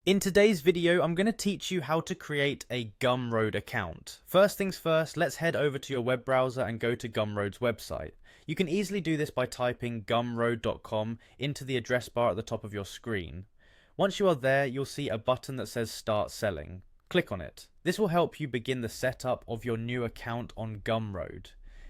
In today's video, I'm going to teach you how to create a Gumroad account. First things first, let's head over to your web browser and go to Gumroad's website. You can easily do this by typing gumroad.com into the address bar at the top of your screen. Once you are there, you'll see a button that says Start Selling. Click on it. This will help you begin the setup of your new account on Gumroad.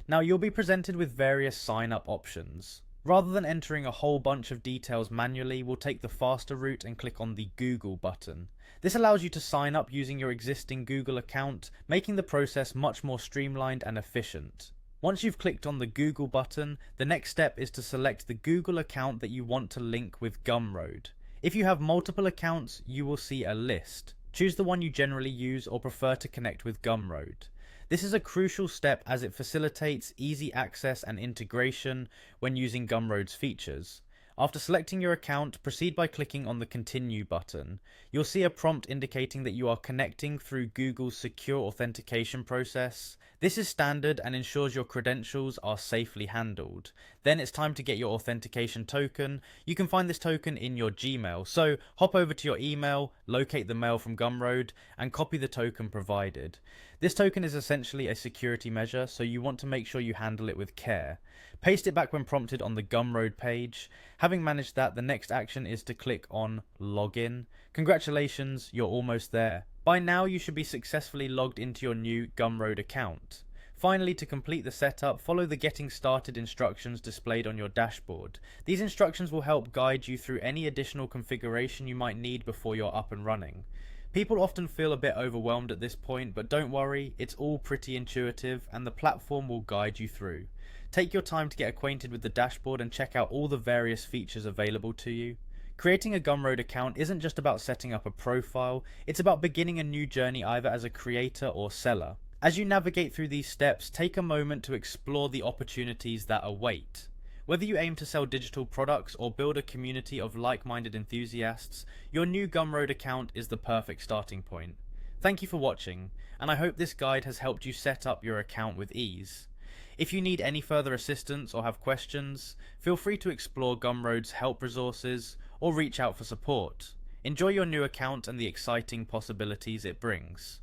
Now you'll be presented with various sign-up options. Rather than entering a whole bunch of details manually, we'll take the faster route and click on the Google button. This allows you to sign up using your existing Google account, making the process much more streamlined and efficient. Once you've clicked on the Google button, the next step is to select the Google account that you want to link with Gumroad. If you have multiple accounts, you will see a list. Choose the one you generally use or prefer to connect with Gumroad. This is a crucial step as it facilitates easy access and integration when using Gumroad's features. After selecting your account, proceed by clicking on the Continue button. You'll see a prompt indicating that you are connecting through Google's secure authentication process. This is standard and ensures your credentials are safely handled. Then it's time to get your authentication token. You can find this token in your Gmail, so hop over to your email, locate the mail from Gumroad, and copy the token provided. This token is essentially a security measure, so you want to make sure you handle it with care. Paste it back when prompted on the Gumroad page. Having managed that, the next action is to click on Login. Congratulations, you're almost there. By now you should be successfully logged into your new Gumroad account. Finally, to complete the setup, follow the Getting Started instructions displayed on your dashboard. These instructions will help guide you through any additional configuration you might need before you're up and running. People often feel a bit overwhelmed at this point, but don't worry, it's all pretty intuitive and the platform will guide you through. Take your time to get acquainted with the dashboard and check out all the various features available to you. Creating a Gumroad account isn't just about setting up a profile, it's about beginning a new journey either as a creator or seller. As you navigate through these steps, take a moment to explore the opportunities that await. Whether you aim to sell digital products or build a community of like-minded enthusiasts, your new Gumroad account is the perfect starting point. Thank you for watching, and I hope this guide has helped you set up your account with ease. If you need any further assistance or have questions, feel free to explore Gumroad's help resources or reach out for support. Enjoy your new account and the exciting possibilities it brings.